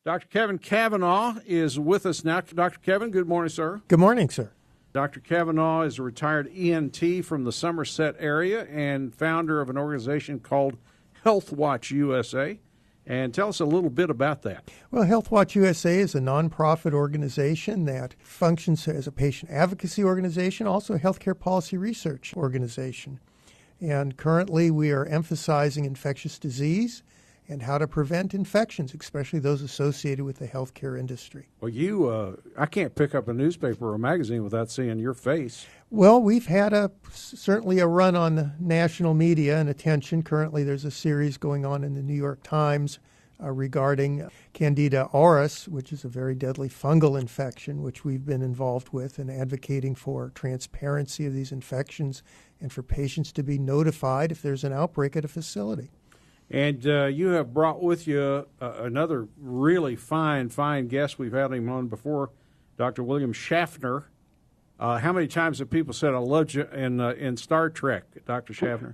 Dr. Kevin Kavanagh is with us now. Dr. Kevin, good morning, sir. Good morning, sir. Dr. Kavanagh is a retired ENT from the Somerset area and founder of an organization called Health Watch USA. And tell us a little bit about that. Well, Health Watch USA is a nonprofit organization that functions as a patient advocacy organization, also a healthcare policy research organization. And currently we are emphasizing infectious disease and how to prevent infections, especially those associated with the healthcare industry. Well, I can't pick up a newspaper or a magazine without seeing your face. Well, we've had certainly a run on the national media and attention. Currently, there's a series going on in the New York Times regarding Candida auris, which is a very deadly fungal infection, which we've been involved with and advocating for transparency of these infections and for patients to be notified if there's an outbreak at a facility. And you have brought with you another really fine guest. We've had him on before, Dr. William Schaffner. How many times have people said, I loved you in Star Trek, Dr. Schaffner?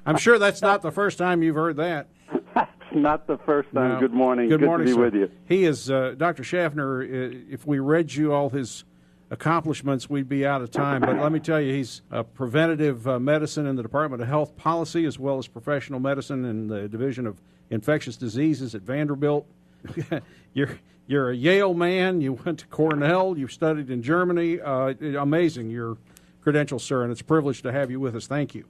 I'm sure that's not the first time you've heard that. That's not the first time. No. Good morning. Good morning, to be sir. with you. He is, Dr. Schaffner, if we read you all his accomplishments, we'd be out of time. But let me tell you, he's preventative medicine in the Department of Health Policy, as well as professional medicine in the Division of Infectious Diseases at Vanderbilt. You're a Yale man. You went to Cornell. You've studied in Germany. Amazing, your credentials, sir, and it's a privilege to have you with us. Thank you.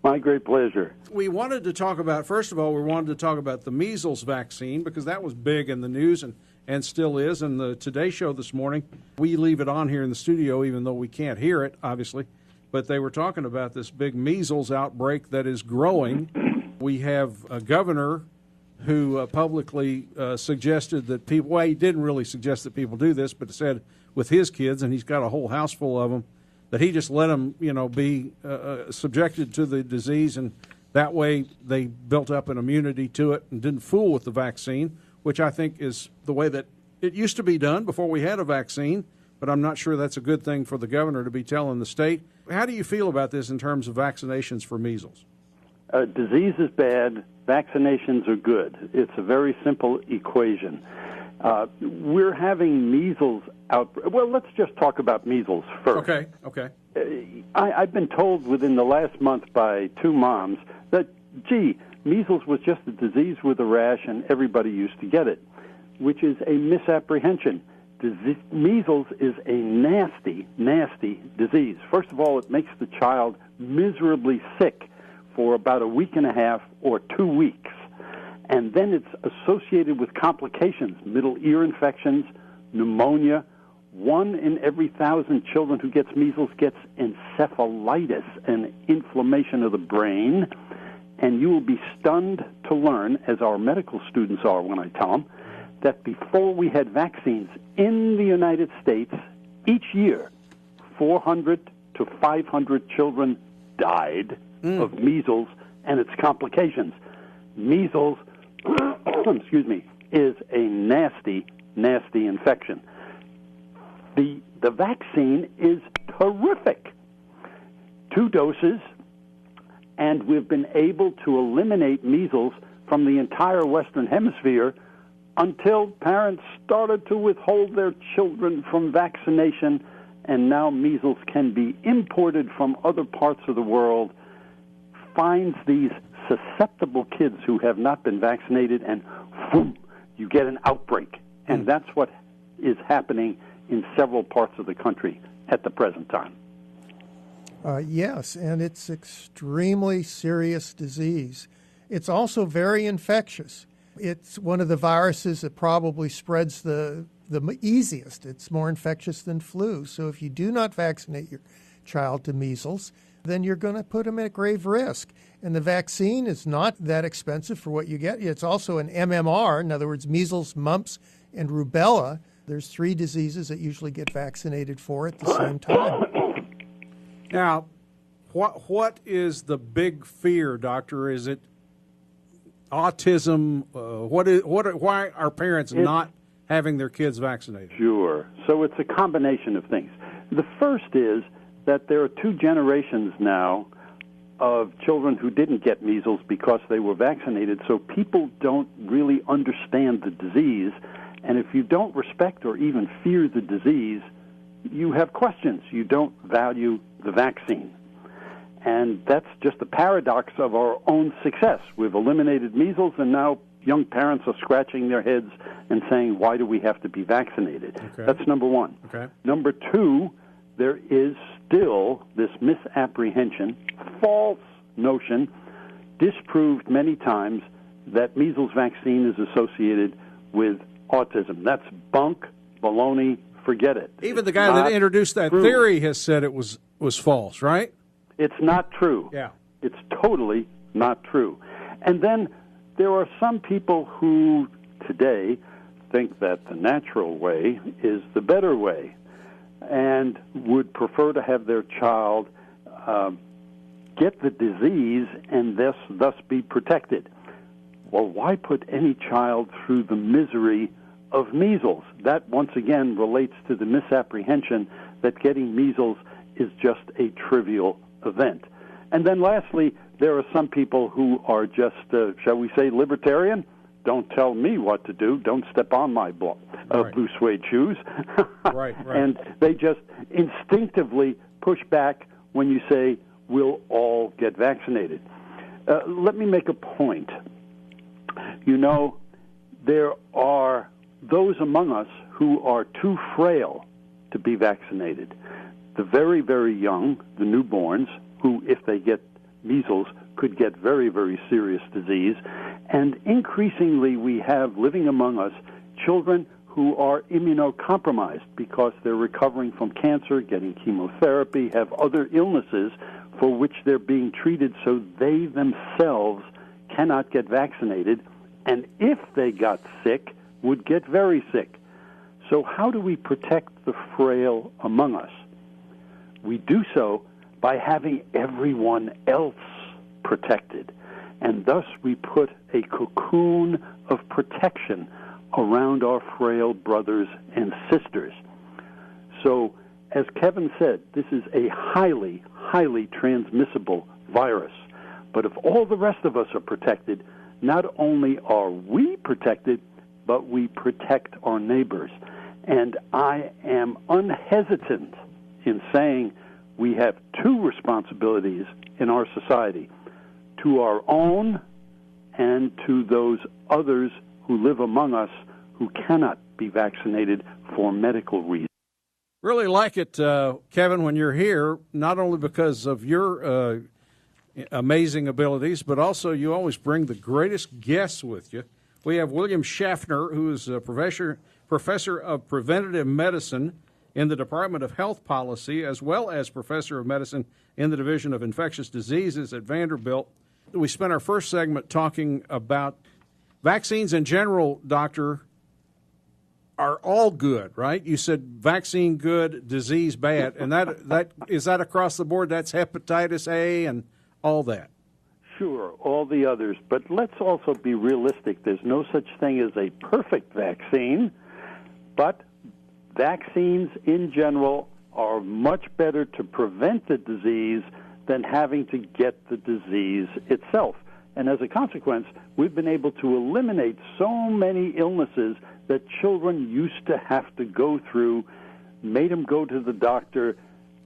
My great pleasure. We wanted to talk about, first of all, the measles vaccine, because that was big in the news and still is. And the Today Show this morning, we leave it on here in the studio, even though we can't hear it, obviously. But they were talking about this big measles outbreak that is growing. We have a governor who publicly suggested that people, well, he didn't really suggest that people do this, but said with his kids, and he's got a whole house full of them, that he just let them, be subjected to the disease, and that way they built up an immunity to it and didn't fool with the vaccine, which I think is the way that it used to be done before we had a vaccine, but I'm not sure that's a good thing for the governor to be telling the state. How do you feel about this in terms of vaccinations for measles? Disease is bad. Vaccinations are good. It's a very simple equation. We're having measles outbreak. Well, let's just talk about measles first. Okay. I've been told within the last month by two moms that, measles was just a disease with a rash and everybody used to get it, which is a misapprehension. Measles is a nasty, nasty disease. First of all, it makes the child miserably sick for about a week and a half or 2 weeks. And then it's associated with complications, middle ear infections, pneumonia. 1 in every 1,000 children who gets measles gets encephalitis, an inflammation of the brain. And you will be stunned to learn, as our medical students are when I tell them, that before we had vaccines in the United States, each year, 400 to 500 children died of measles and its complications. Measles, is a nasty, nasty infection. The vaccine is terrific. 2 doses, and we've been able to eliminate measles from the entire Western Hemisphere until parents started to withhold their children from vaccination, and now measles can be imported from other parts of the world, finds these susceptible kids who have not been vaccinated, and boom, you get an outbreak. And that's what is happening in several parts of the country at the present time. Yes, and it's extremely serious disease. It's also very infectious. It's one of the viruses that probably spreads the easiest. It's more infectious than flu. So if you do not vaccinate your child to measles, then you're going to put them at grave risk. And the vaccine is not that expensive for what you get. It's also an MMR, in other words, measles, mumps, and rubella. There's 3 diseases that usually get vaccinated for at the same time. Now, what is the big fear, doctor? Is it autism? Why are parents not having their kids vaccinated? Sure. So it's a combination of things. The first is that there are 2 generations now of children who didn't get measles because they were vaccinated, so people don't really understand the disease. And if you don't respect or even fear the disease, you have questions. You don't value the vaccine. And that's just the paradox of our own success. We've eliminated measles, and now young parents are scratching their heads and saying, why do we have to be vaccinated? Okay. That's number one. Okay. Number two, there is still this misapprehension, false notion, disproved many times, that measles vaccine is associated with autism. That's bunk, baloney, forget it. Even the guy that introduced that theory has said it was false, right? It's not true. Yeah. It's totally not true. And then there are some people who today think that the natural way is the better way and would prefer to have their child get the disease and thus be protected. Well, why put any child through the misery of measles? That, once again, relates to the misapprehension that getting measles is just a trivial event. And then lastly, there are some people who are just, shall we say, libertarian. Don't tell me what to do. Don't step on my blue suede shoes. Right. And they just instinctively push back when you say, we'll all get vaccinated. Let me make a point. You know, there are those among us who are too frail to be vaccinated. The very, very young, the newborns, who, if they get measles, could get very, very serious disease. And increasingly, we have living among us children who are immunocompromised because they're recovering from cancer, getting chemotherapy, have other illnesses for which they're being treated so they themselves cannot get vaccinated, and if they got sick, would get very sick. So how do we protect the frail among us? We do so by having everyone else protected, and thus we put a cocoon of protection around our frail brothers and sisters. So, as Kevin said, this is a highly, highly transmissible virus. But if all the rest of us are protected, not only are we protected, but we protect our neighbors. And I am unhesitant in saying we have two responsibilities in our society, to our own and to those others who live among us who cannot be vaccinated for medical reasons. Really like it, Kevin, when you're here, not only because of your amazing abilities, but also you always bring the greatest guests with you. We have William Schaffner, who is a professor of preventative medicine in the Department of Health Policy, as well as professor of medicine in the Division of Infectious Diseases at Vanderbilt. We spent our first segment talking about vaccines in general, Doctor, are all good, right? You said vaccine good, disease bad, and that is that across the board? That's hepatitis A and all that. Sure, all the others. But let's also be realistic. There's no such thing as a perfect vaccine, but vaccines in general are much better to prevent the disease than having to get the disease itself. And as a consequence, we've been able to eliminate so many illnesses that children used to have to go through, made them go to the doctor,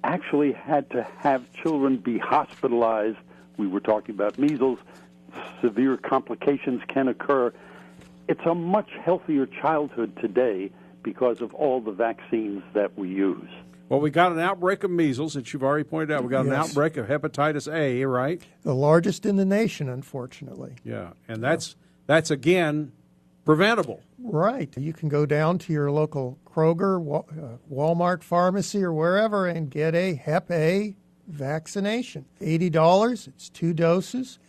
actually had to have children be hospitalized. We were talking about measles. Severe complications can occur. It's a much healthier childhood today because of all the vaccines that we use. Well, we got an outbreak of measles that you've already pointed out. We got an outbreak of hepatitis A, right? The largest in the nation, unfortunately. Yeah, and that's again preventable. Right. You can go down to your local Kroger, Walmart pharmacy, or wherever and get a Hep A vaccination. $80, it's 2 doses.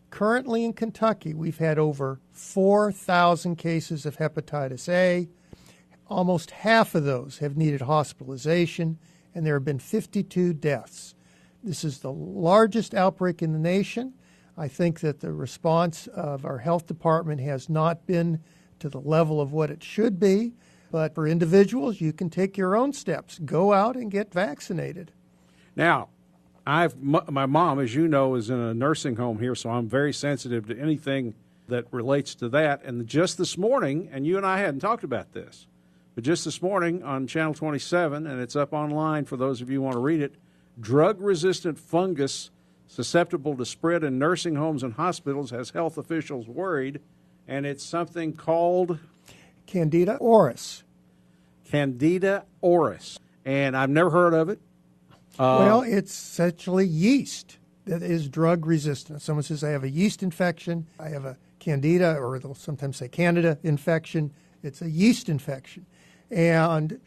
Currently in Kentucky, we've had over 4,000 cases of hepatitis A. Almost half of those have needed hospitalization, and there have been 52 deaths. This is the largest outbreak in the nation. I think that the response of our health department has not been to the level of what it should be, but for individuals, you can take your own steps. Go out and get vaccinated. Now, My mom, as you know, is in a nursing home here, so I'm very sensitive to anything that relates to that. And just this morning, and you and I hadn't talked about this, but just this morning on Channel 27, and it's up online for those of you who want to read it, drug-resistant fungus susceptible to spread in nursing homes and hospitals has health officials worried, and it's something called Candida auris. Candida auris. And I've never heard of it. Well, it's essentially yeast that is drug resistant. Someone says, I have a yeast infection, I have a Candida, or they'll sometimes say Candida infection. It's a yeast infection. And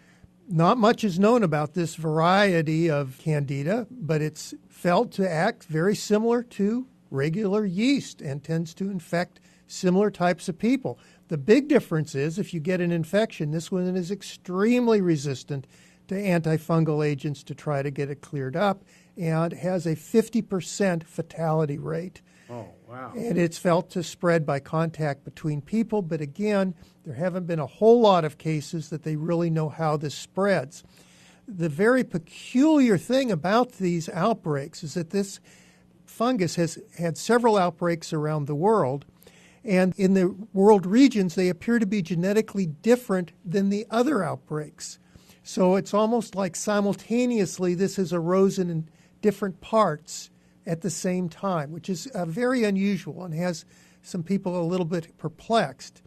not much is known about this variety of Candida, but it's felt to act very similar to regular yeast and tends to infect similar types of people. The big difference is if you get an infection, this one is extremely resistant to antifungal agents to try to get it cleared up and has a 50% fatality rate. Oh, wow. And it's felt to spread by contact between people, but again, there haven't been a whole lot of cases that they really know how this spreads. The very peculiar thing about these outbreaks is that this fungus has had several outbreaks around the world, and in the world regions, they appear to be genetically different than the other outbreaks. So it's almost like simultaneously this has arisen in different parts at the same time, which is very unusual and has some people a little bit perplexed.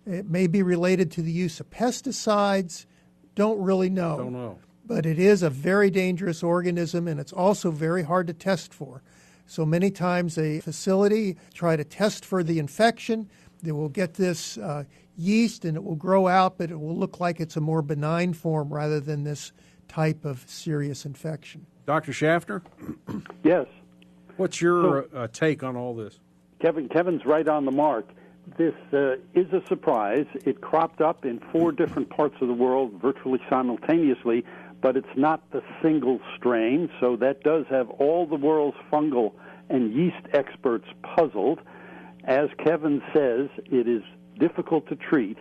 It may be related to the use of pesticides. Don't really know. Don't know. But it is a very dangerous organism, and it's also very hard to test for. So many times a facility try to test for the infection. They will get this yeast, and it will grow out, but it will look like it's a more benign form rather than this type of serious infection. Dr. Schaffner? Yes. What's your take on all this? Kevin's right on the mark. This is a surprise. It cropped up in 4 different parts of the world virtually simultaneously, but it's not the single strain, so that does have all the world's fungal and yeast experts puzzled. As Kevin says, it is difficult to treat.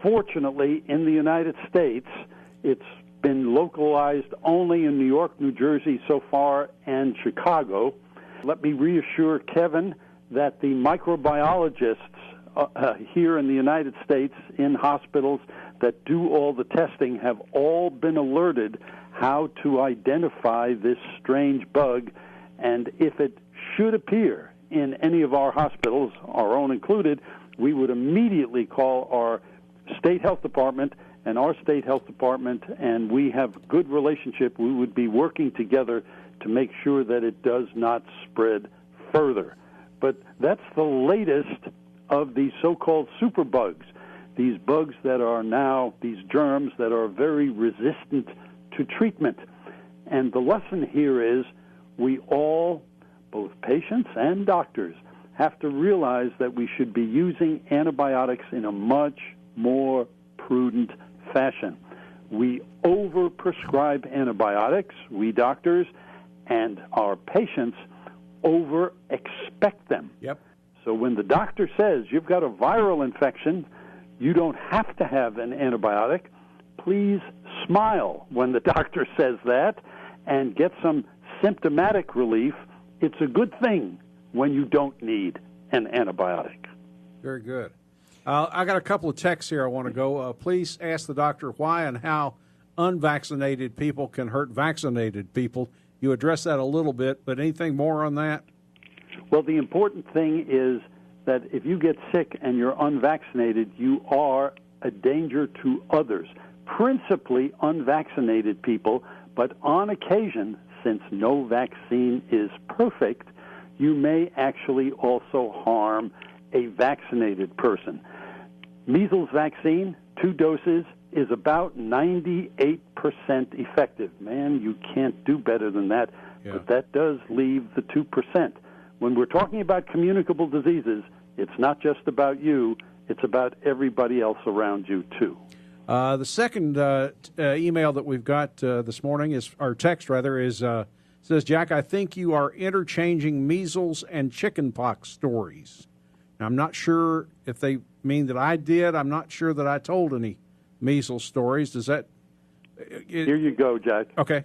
Fortunately, in the United States, it's been localized only in New York, New Jersey so far, and Chicago. Let me reassure Kevin that the microbiologists here in the United States in hospitals that do all the testing have all been alerted how to identify this strange bug, and if it should appear in any of our hospitals, our own included, we would immediately call our state health department, and our state health department, and we have a good relationship. We would be working together to make sure that it does not spread further. But that's the latest of these so-called superbugs, these bugs that are now, these germs that are very resistant to treatment. And the lesson here is we all, both patients and doctors, have to realize that we should be using antibiotics in a much more prudent fashion. We overprescribe antibiotics, we doctors, and our patients over-expect them. Yep. So when the doctor says you've got a viral infection, you don't have to have an antibiotic, please smile when the doctor says that and get some symptomatic relief. It's a good thing when you don't need an antibiotic. Very good. I got a couple of texts here I want to go. Please ask the doctor why and how unvaccinated people can hurt vaccinated people. You addressed that a little bit, but anything more on that? Well, the important thing is that if you get sick and you're unvaccinated, you are a danger to others, principally unvaccinated people, but on occasion, since no vaccine is perfect, you may actually also harm a vaccinated person. Measles vaccine, 2 doses, is about 98% effective. Man, you can't do better than that, but that does leave the 2%. When we're talking about communicable diseases, it's not just about you, it's about everybody else around you, too. The second email that we've got this morning is, or text rather, is says, Jack, I think you are interchanging measles and chickenpox stories. Now, I'm not sure if they mean that I did. I'm not sure that I told any measles stories. Does that? Here you go, Jack. Okay.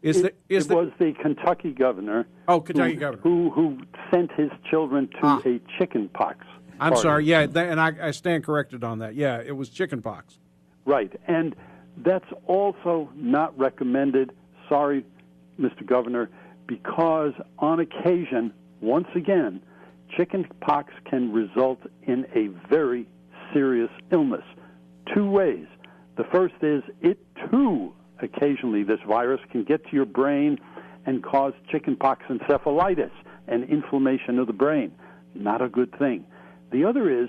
It was the Kentucky governor. Oh, Kentucky governor. Who sent his children to a chicken pox. I'm sorry, yeah, and I stand corrected on that. Yeah, it was chicken pox. Right, and that's also not recommended, sorry, Mr. Governor, because on occasion, once again, chicken pox can result in a very serious illness. Two ways. The first is it too, occasionally, this virus can get to your brain and cause chickenpox encephalitis and inflammation of the brain. Not a good thing. The other is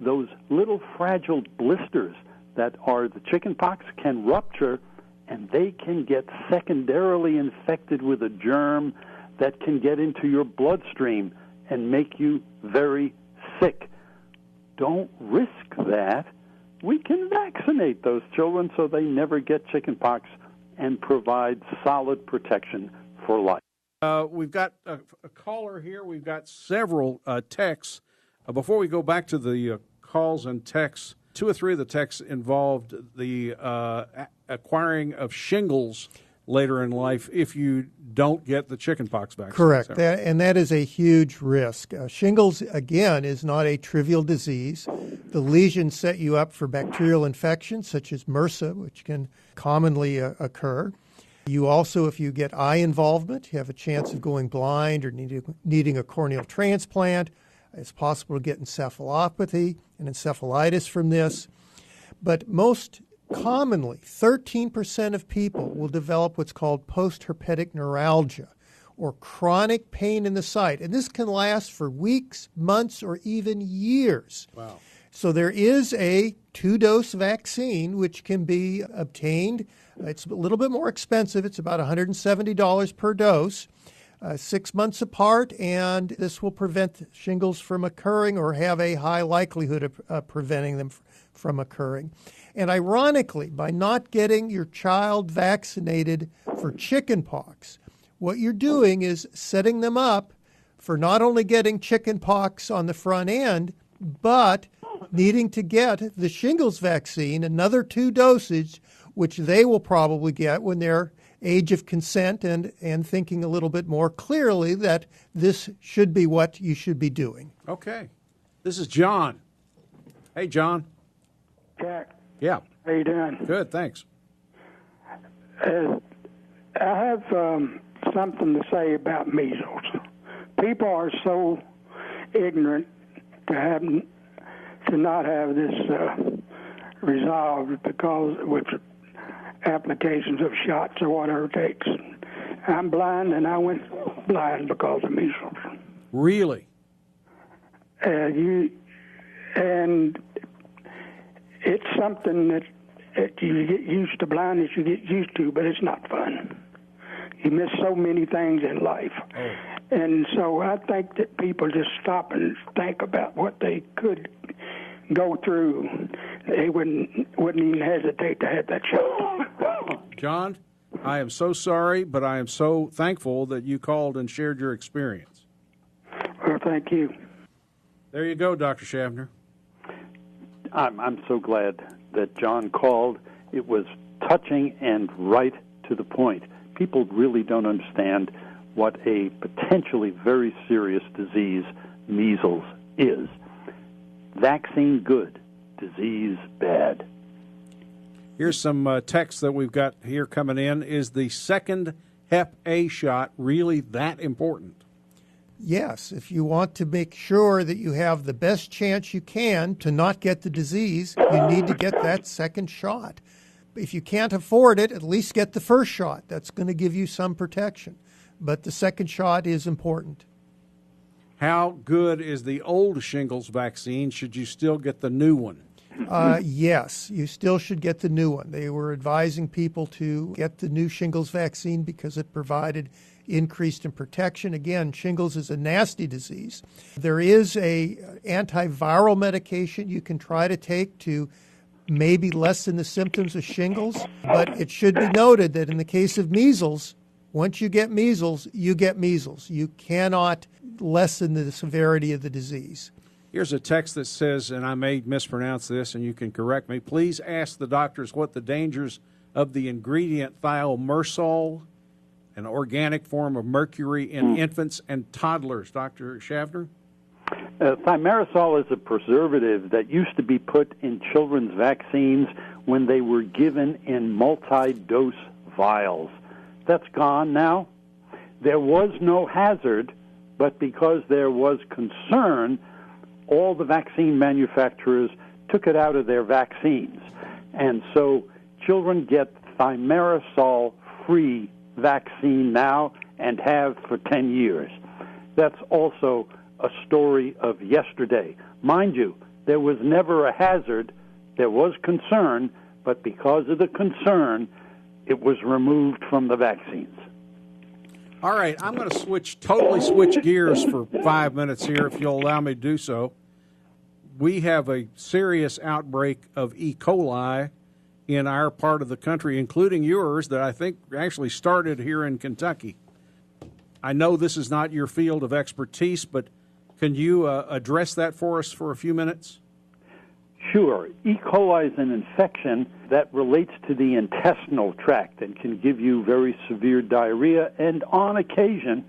those little fragile blisters that are the chickenpox can rupture, and they can get secondarily infected with a germ that can get into your bloodstream and make you very sick. Don't risk that. We can vaccinate those children so they never get chickenpox and provide solid protection for life. We've got a caller here. We've got several texts. Before we go back to the calls and texts, 2 or 3 of the texts involved the acquiring of shingles later in life if you don't get the chickenpox vaccine. Correct, and that is a huge risk. Shingles, again, is not a trivial disease. The lesions set you up for bacterial infections such as MRSA, which can commonly occur. You also, if you get eye involvement, you have a chance of going blind or needing a corneal transplant. It's possible to get encephalopathy and encephalitis from this. But most commonly, 13% of people will develop what's called post-herpetic neuralgia, or chronic pain in the site. And this can last for weeks, months, or even years. Wow. So there is a 2-dose vaccine which can be obtained. It's a little bit more expensive. It's about $170 per dose. 6 months apart, and this will prevent shingles from occurring or have a high likelihood of preventing them from occurring. And ironically, by not getting your child vaccinated for chickenpox, what you're doing is setting them up for not only getting chickenpox on the front end, but needing to get the shingles vaccine, another 2 dosage, which they will probably get when they're age of consent and thinking a little bit more clearly that this should be what you should be doing. Okay. This is John. Hey, John. Jack. Yeah. How you doing? Good, thanks. I have something to say about measles. People are so ignorant to not have this resolved because with applications of shots or whatever it takes. I'm blind, and I went blind because of measles. Really? And it's something that you get used to. Blindness you get used to, but it's not fun. You miss so many things in life. Oh. And so I think that people just stop and think about what they could go through. They wouldn't even hesitate to have that shot. John, I am so sorry, but I am so thankful that you called and shared your experience. Well, thank you. There you go, Dr. Schaffner. I'm so glad that John called. It was touching and right to the point. People really don't understand what a potentially very serious disease measles is. Vaccine good, disease bad. Here's some text that we've got here coming in. Is the second Hep A shot really that important? Yes, if you want to make sure that you have the best chance you can to not get the disease, you need to get that second shot. If you can't afford it, at least get the first shot. That's going to give you some protection. But the second shot is important. How good is the old shingles vaccine? Should you still get the new one? Yes, you still should get the new one. They were advising people to get the new shingles vaccine because it provided increased in protection. Again, shingles is a nasty disease. There is a antiviral medication you can try to take to maybe lessen the symptoms of shingles, but it should be noted that in the case of measles, once you get measles, you get measles. You cannot lessen the severity of the disease. Here's a text that says, and I may mispronounce this and you can correct me, please ask the doctors what the dangers of the ingredient thiomersal an organic form of mercury in infants and toddlers. Dr. Schaffner? Thimerosal is a preservative that used to be put in children's vaccines when they were given in multi-dose vials. That's gone now. There was no hazard, but because there was concern, all the vaccine manufacturers took it out of their vaccines. And so children get thimerosal-free vaccine now and have for 10 years. That's also a story of yesterday. Mind you, there was never a hazard. There was concern, but because of the concern, it was removed from the vaccines. All right, I'm going to totally switch gears for 5 minutes here, if you'll allow me to do so. We have a serious outbreak of E. coli in our part of the country, including yours, that I think actually started here in Kentucky. I know this is not your field of expertise, but can you address that for us for a few minutes? Sure. E. coli is an infection that relates to the intestinal tract and can give you very severe diarrhea, and on occasion,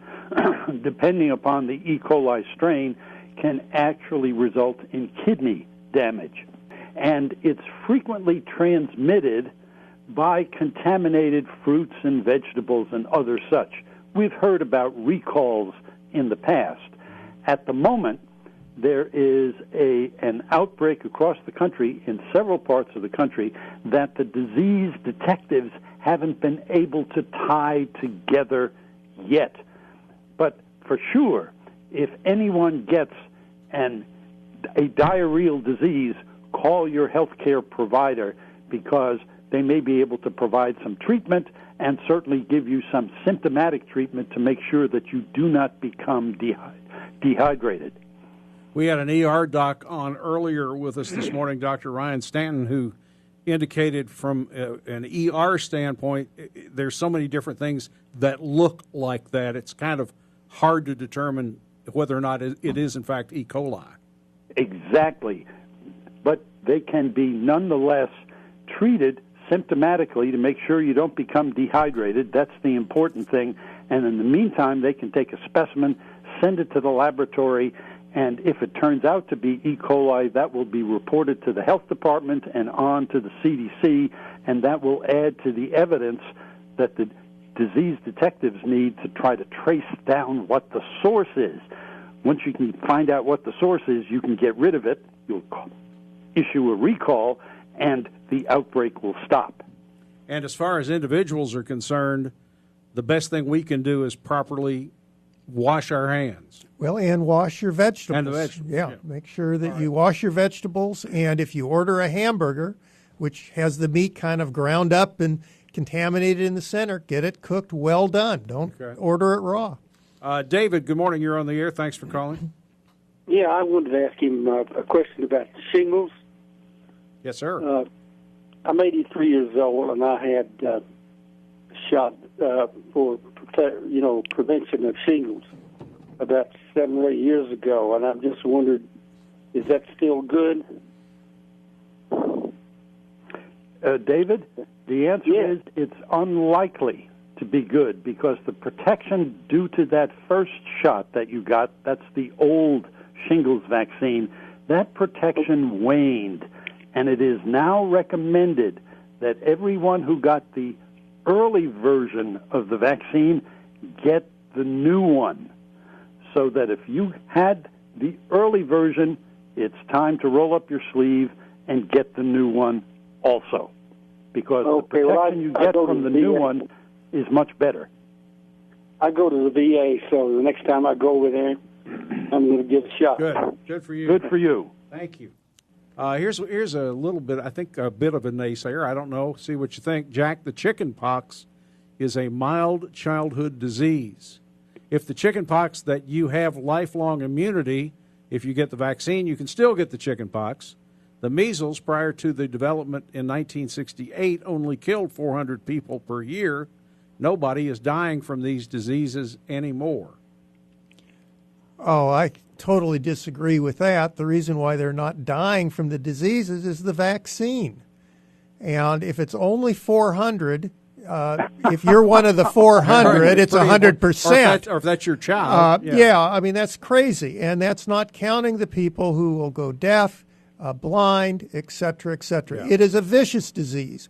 depending upon the E. coli strain, can actually result in kidney damage. And it's frequently transmitted by contaminated fruits and vegetables and other such. We've heard about recalls in the past. At the moment, there is an outbreak across the country, in several parts of the country, that the disease detectives haven't been able to tie together yet. But for sure, if anyone gets a diarrheal disease, call your healthcare provider, because they may be able to provide some treatment and certainly give you some symptomatic treatment to make sure that you do not become dehydrated. We had an ER doc on earlier with us this morning, Dr. Ryan Stanton, who indicated from an ER standpoint, there's so many different things that look like that. It's kind of hard to determine whether or not it is, in fact, E. coli. Exactly. But they can be nonetheless treated symptomatically to make sure you don't become dehydrated. That's the important thing. And in the meantime, they can take a specimen, send it to the laboratory, and if it turns out to be E. coli, that will be reported to the health department and on to the CDC, and that will add to the evidence that the disease detectives need to try to trace down what the source is. Once you can find out what the source is, you can get rid of it. You'll issue a recall, and the outbreak will stop. And as far as individuals are concerned, the best thing we can do is properly wash our hands. Well, and wash your vegetables. And the vegetables. Yeah, make sure that you wash your vegetables, and if you order a hamburger, which has the meat kind of ground up and contaminated in the center, get it cooked well done. Don't order it raw. David, good morning. You're on the air. Thanks for calling. Yeah, I wanted to ask him a question about shingles. Yes, sir. I'm 83 years old, and I had a shot for prevention of shingles about 7 or 8 years ago, and I'm just wondered, is that still good? David, the answer is it's unlikely to be good, because the protection due to that first shot that you got, that's the old shingles vaccine, that protection waned. And it is now recommended that everyone who got the early version of the vaccine get the new one. So that if you had the early version, it's time to roll up your sleeve and get the new one also. Because the protection you get from the new one is much better. I go to the VA, so the next time I go over there, I'm going to give it a shot. Good for you. Good for you. Thank you. Here's a little bit, I think, a bit of a naysayer. I don't know. See what you think. Jack, the chicken pox is a mild childhood disease. If the chicken pox that you have lifelong immunity, if you get the vaccine, you can still get the chicken pox. The measles, prior to the development in 1968, only killed 400 people per year. Nobody is dying from these diseases anymore. Oh, I totally disagree with that. The reason why they're not dying from the diseases is the vaccine. And if it's only 400, If you're one of the 400, it's 100%. Or if that's your child. Yeah, I mean, that's crazy. And that's not counting the people who will go deaf, blind, et cetera, et cetera. Yeah. It is a vicious disease.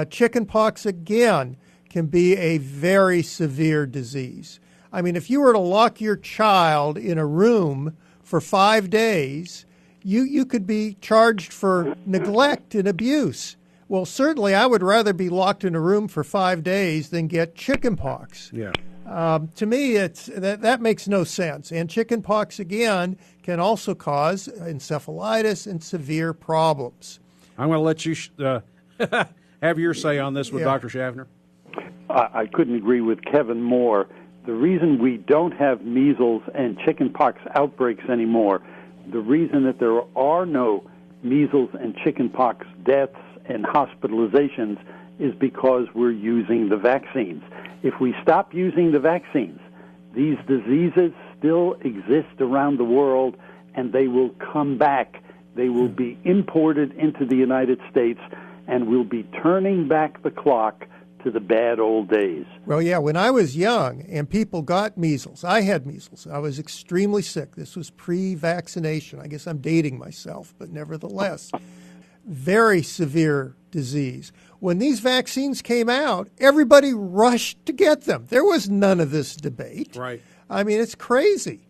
Chickenpox, again, can be a very severe disease. I mean, if you were to lock your child in a room for 5 days, you could be charged for neglect and abuse. Well, certainly I would rather be locked in a room for 5 days than get chickenpox. Yeah. To me, that makes no sense. And chickenpox, again, can also cause encephalitis and severe problems. I'm going to let you have your say on this with Dr. Schaffner. I couldn't agree with Kevin more. The reason we don't have measles and chickenpox outbreaks anymore, the reason that there are no measles and chickenpox deaths and hospitalizations is because we're using the vaccines. If we stop using the vaccines, these diseases still exist around the world, and they will come back. They will be imported into the United States, and we'll be turning back the clock to the bad old days. Well, yeah, when I was young and people got measles, I had measles. I was extremely sick. This was pre-vaccination. I guess I'm dating myself, but nevertheless, very severe disease. When these vaccines came out, everybody rushed to get them. There was none of this debate. Right. I mean, it's crazy.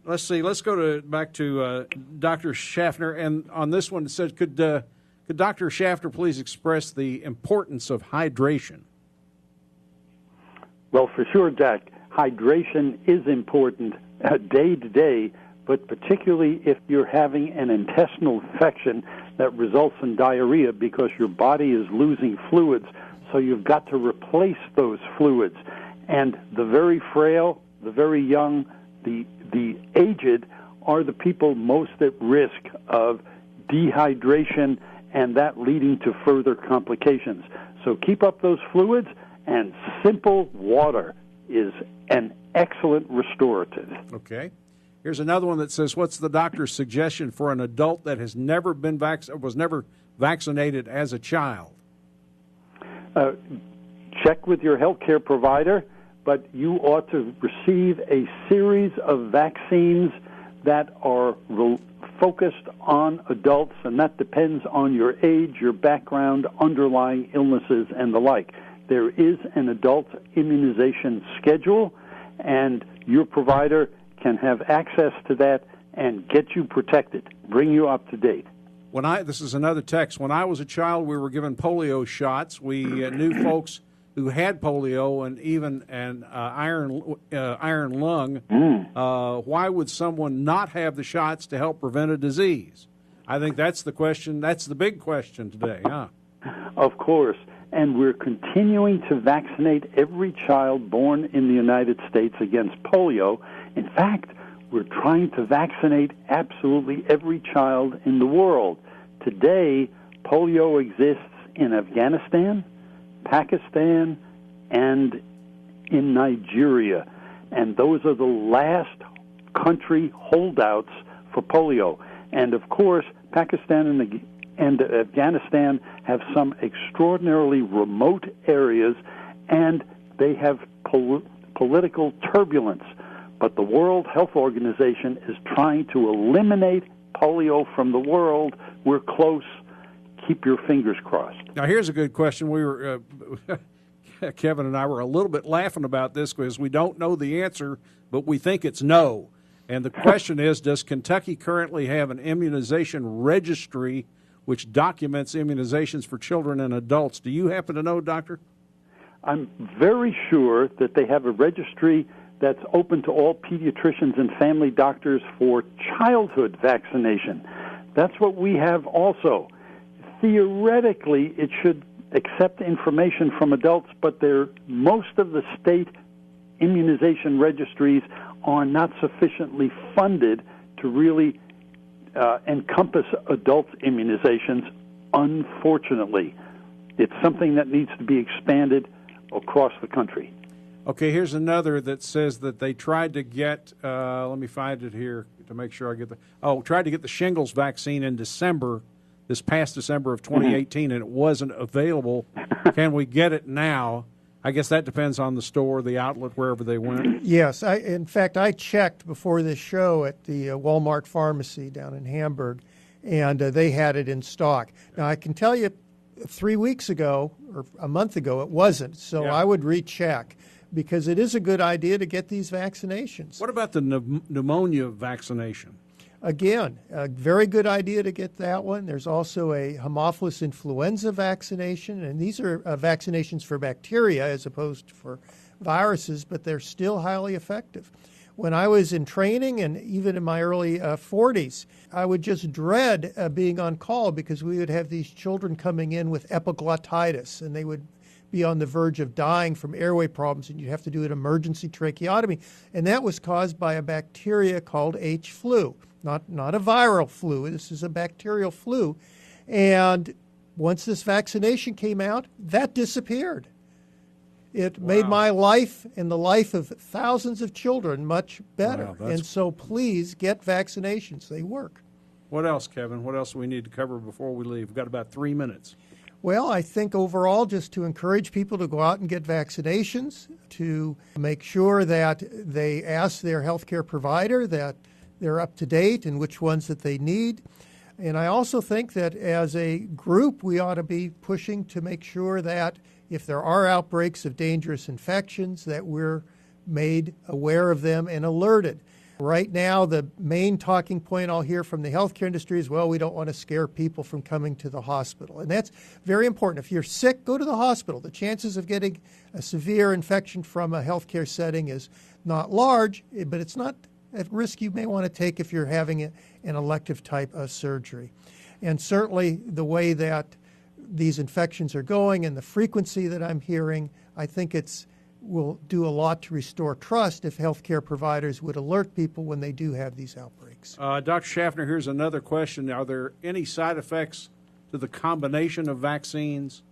Let's see. Let's go back to Dr. Schaffner. And on this one, it said, could Dr. Schaffner please express the importance of hydration? Well, for sure, Jack. Hydration is important day to day, but particularly if you're having an intestinal infection that results in diarrhea because your body is losing fluids, so you've got to replace those fluids. And the very frail, the very young, the aged are the people most at risk of dehydration and that leading to further complications. So keep up those fluids, and simple water is an excellent restorative. Okay. Here's another one that says, what's the doctor's suggestion for an adult that has never been was never vaccinated as a child? Check with your healthcare provider, but you ought to receive a series of vaccines that are focused on adults, and that depends on your age, your background, underlying illnesses, and the like. There is an adult immunization schedule, and your provider can have access to that and get you protected, bring you up to date. This is another text. When I was a child, we were given polio shots. We knew folks who had polio and even an iron lung. Why would someone not have the shots to help prevent a disease? I think that's the question. That's the big question today, huh? Of course. And we're continuing to vaccinate every child born in the United States against polio. In fact, we're trying to vaccinate absolutely every child in the world. Today, polio exists in Afghanistan, Pakistan, and in Nigeria. And those are the last country holdouts for polio. And of course, Pakistan and Afghanistan have some extraordinarily remote areas, and they have political turbulence. But the World Health Organization is trying to eliminate polio from the world. We're close. Keep your fingers crossed. Now, here's a good question. We were, Kevin and I were a little bit laughing about this because we don't know the answer, but we think it's no. And the question is, does Kentucky currently have an immunization registry which documents immunizations for children and adults? Do you happen to know, Doctor? I'm very sure that they have a registry that's open to all pediatricians and family doctors for childhood vaccination. That's what we have also. Theoretically, it should accept information from adults, but most of the state immunization registries are not sufficiently funded to really encompass adult immunizations, unfortunately. It's something that needs to be expanded across the country. Okay, here's another that says that they tried to get, let me find it here to make sure I get tried to get the shingles vaccine in December. this past December of 2018, and it wasn't available. Can we get it now? I guess that depends on the store, the outlet, wherever they went. Yes. In fact, I checked before this show at the Walmart pharmacy down in Hamburg, and they had it in stock. Now, I can tell you 3 weeks ago or a month ago it wasn't, so I would recheck because it is a good idea to get these vaccinations. What about the pneumonia vaccination? Again, a very good idea to get that one. There's also a Haemophilus influenza vaccination, and these are vaccinations for bacteria as opposed to for viruses, but they're still highly effective. When I was in training and even in my early 40s, I would just dread being on call because we would have these children coming in with epiglottitis, and they would be on the verge of dying from airway problems, and you'd have to do an emergency tracheotomy. And that was caused by a bacteria called H. flu, not a viral flu. This is a bacterial flu. And once this vaccination came out, that disappeared. It made my life and the life of thousands of children much better. And so please get vaccinations. They work. What else, Kevin? What else do we need to cover before we leave? We've got about 3 minutes. Well, I think overall just to encourage people to go out and get vaccinations, to make sure that they ask their healthcare provider that they're up to date and which ones that they need. And I also think that as a group, we ought to be pushing to make sure that if there are outbreaks of dangerous infections, that we're made aware of them and alerted. Right now, the main talking point I'll hear from the healthcare industry is, well, we don't want to scare people from coming to the hospital. And that's very important. If you're sick, go to the hospital. The chances of getting a severe infection from a healthcare setting is not large, but it's not at risk you may want to take if you're having an elective type of surgery. And certainly the way that these infections are going and the frequency that I'm hearing, I think will do a lot to restore trust if healthcare providers would alert people when they do have these outbreaks. Dr. Schaffner, here's another question. Are there any side effects to the combination of vaccines?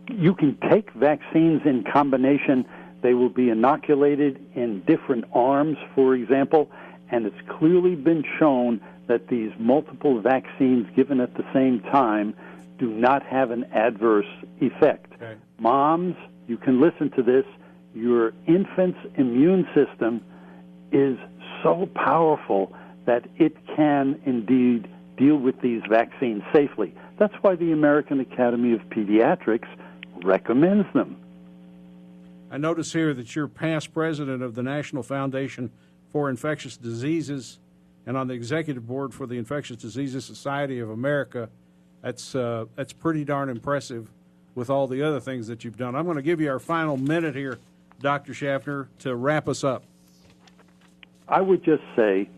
You can take vaccines in combination. They will be inoculated in different arms, for example, and it's clearly been shown that these multiple vaccines given at the same time do not have an adverse effect. Okay. Moms, you can listen to this. Your infant's immune system is so powerful that it can indeed deal with these vaccines safely. That's why the American Academy of Pediatrics recommends them. I notice here that you're past president of the National Foundation for Infectious Diseases and on the executive board for the Infectious Diseases Society of America. That's pretty darn impressive with all the other things that you've done. I'm going to give you our final minute here, Dr. Schaffner, to wrap us up. I would just say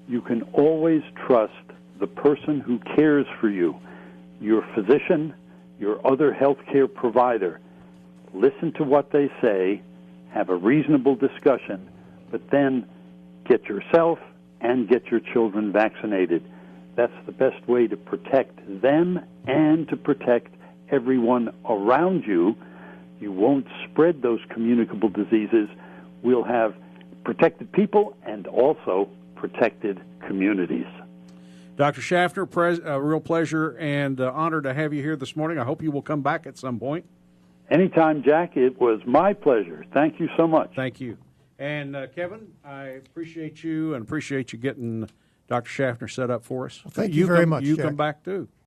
you can always trust the person who cares for you, your physician, your other healthcare provider. Listen to what they say, have a reasonable discussion, but then get yourself and get your children vaccinated. That's the best way to protect them and to protect everyone around you. You won't spread those communicable diseases. We'll have protected people and also protected communities. Dr. Schaffner, a real pleasure and honor to have you here this morning. I hope you will come back at some point. Anytime, Jack. It was my pleasure. Thank you so much. Thank you. And Kevin, I appreciate you and appreciate you getting Dr. Schaffner set up for us. Well, thank you very much, You Jack. come back too.